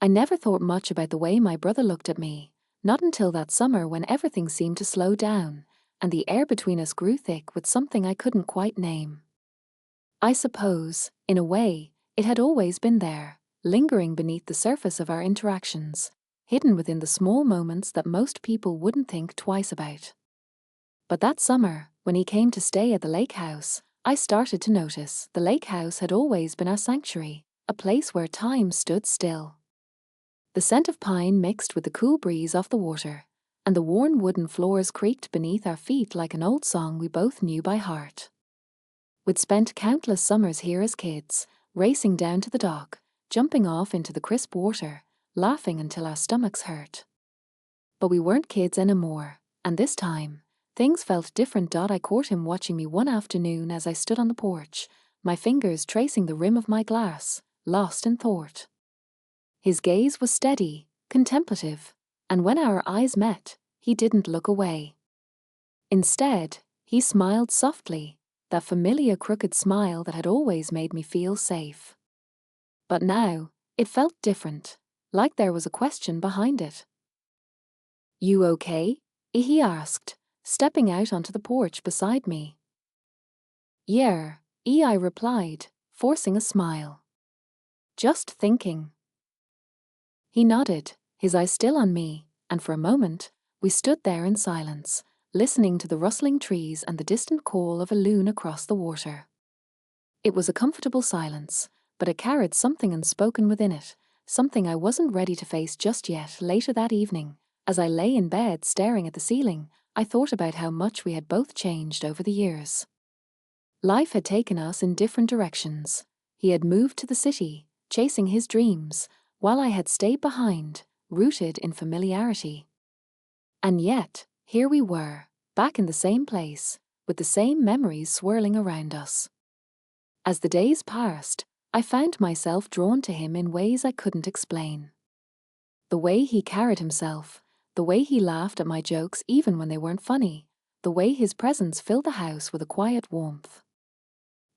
I never thought much about the way my brother looked at me, not until that summer when everything seemed to slow down, and the air between us grew thick with something I couldn't quite name. I suppose, in a way, it had always been there, lingering beneath the surface of our interactions, hidden within the small moments that most people wouldn't think twice about. But that summer, when he came to stay at the lake house, I started to notice the lake house had always been our sanctuary, a place where time stood still. The scent of pine mixed with the cool breeze off the water, and the worn wooden floors creaked beneath our feet like an old song we both knew by heart. We'd spent countless summers here as kids, racing down to the dock, jumping off into the crisp water, laughing until our stomachs hurt. But we weren't kids anymore, and this time, things felt different. I caught him watching me one afternoon as I stood on the porch, my fingers tracing the rim of my glass, lost in thought. His gaze was steady, contemplative, and when our eyes met, he didn't look away. Instead, he smiled softly, that familiar crooked smile that had always made me feel safe. But now, it felt different, like there was a question behind it. "You okay?" he asked, stepping out onto the porch beside me. "Yeah," I replied, forcing a smile. "Just thinking." He nodded, his eyes still on me, and for a moment, we stood there in silence, listening to the rustling trees and the distant call of a loon across the water. It was a comfortable silence, but it carried something unspoken within it, something I wasn't ready to face just yet. Later that evening, as I lay in bed staring at the ceiling, I thought about how much we had both changed over the years. Life had taken us in different directions. He had moved to the city, chasing his dreams, while I had stayed behind, rooted in familiarity. And yet, here we were, back in the same place, with the same memories swirling around us. As the days passed, I found myself drawn to him in ways I couldn't explain. The way he carried himself, the way he laughed at my jokes even when they weren't funny, the way his presence filled the house with a quiet warmth.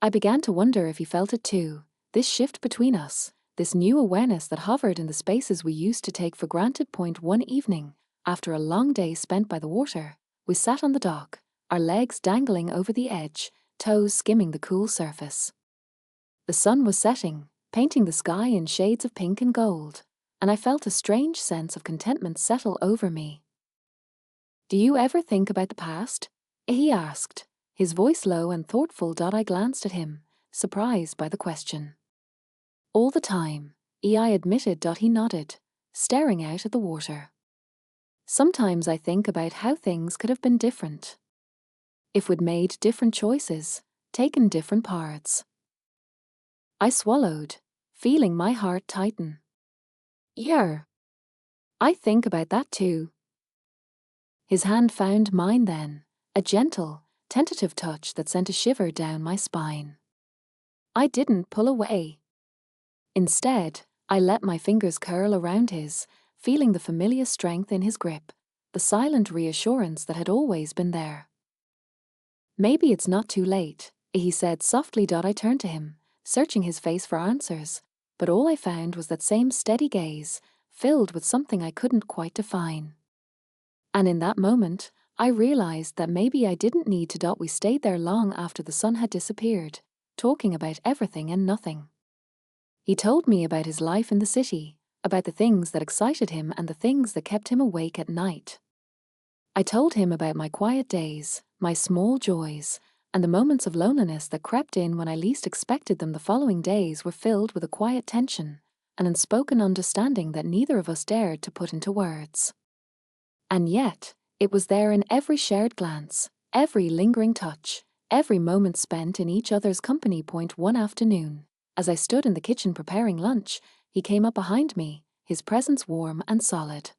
I began to wonder if he felt it too, this shift between us, this new awareness that hovered in the spaces we used to take for granted. One evening, after a long day spent by the water, we sat on the dock, our legs dangling over the edge, toes skimming the cool surface. The sun was setting, painting the sky in shades of pink and gold, and I felt a strange sense of contentment settle over me. "Do you ever think about the past?" he asked, his voice low and thoughtful. I glanced at him, surprised by the question. "All the time," I admitted. He nodded, staring out at the water. "Sometimes I think about how things could have been different. If we'd made different choices, taken different paths." I swallowed, feeling my heart tighten. "Yeah, I think about that too." His hand found mine then, a gentle, tentative touch that sent a shiver down my spine. I didn't pull away. Instead, I let my fingers curl around his, feeling the familiar strength in his grip, the silent reassurance that had always been there. "Maybe it's not too late," he said softly. I turned to him, searching his face for answers, but all I found was that same steady gaze, filled with something I couldn't quite define. And in that moment, I realized that maybe I didn't need to. We stayed there long after the sun had disappeared, talking about everything and nothing. He told me about his life in the city, about the things that excited him and the things that kept him awake at night. I told him about my quiet days, my small joys, and the moments of loneliness that crept in when I least expected them. The following days were filled with a quiet tension, an unspoken understanding that neither of us dared to put into words. And yet, it was there in every shared glance, every lingering touch, every moment spent in each other's company. One afternoon, as I stood in the kitchen preparing lunch, he came up behind me, his presence warm and solid.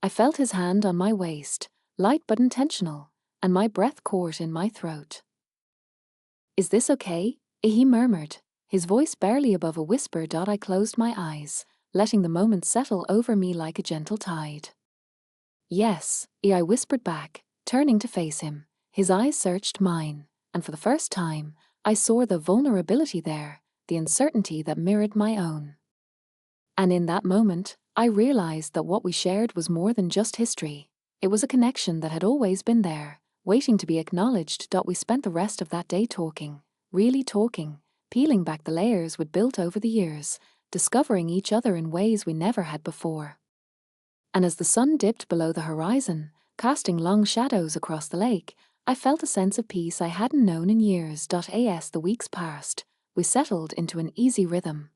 I felt his hand on my waist, light but intentional, and my breath caught in my throat. "Is this okay?" he murmured, his voice barely above a whisper. I closed my eyes, letting the moment settle over me like a gentle tide. "Yes," I whispered back, turning to face him. His eyes searched mine, and for the first time, I saw the vulnerability there, the uncertainty that mirrored my own. And in that moment, I realized that what we shared was more than just history. It was a connection that had always been there, waiting to be acknowledged. We spent the rest of that day talking, really talking, peeling back the layers we'd built over the years, discovering each other in ways we never had before. And as the sun dipped below the horizon, casting long shadows across the lake, I felt a sense of peace I hadn't known in years. As the weeks passed, we settled into an easy rhythm.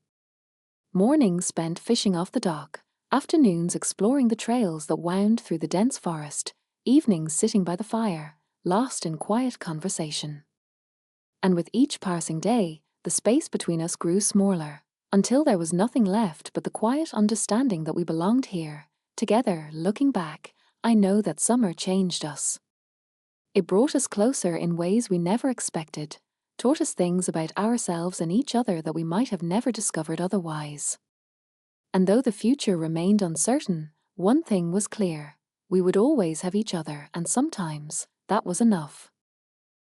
Mornings spent fishing off the dock, afternoons exploring the trails that wound through the dense forest, evenings sitting by the fire, lost in quiet conversation. And with each passing day, the space between us grew smaller, until there was nothing left but the quiet understanding that we belonged here. Together, looking back, I know that summer changed us. It brought us closer in ways we never expected, taught us things about ourselves and each other that we might have never discovered otherwise. And though the future remained uncertain, one thing was clear: we would always have each other, and sometimes that was enough.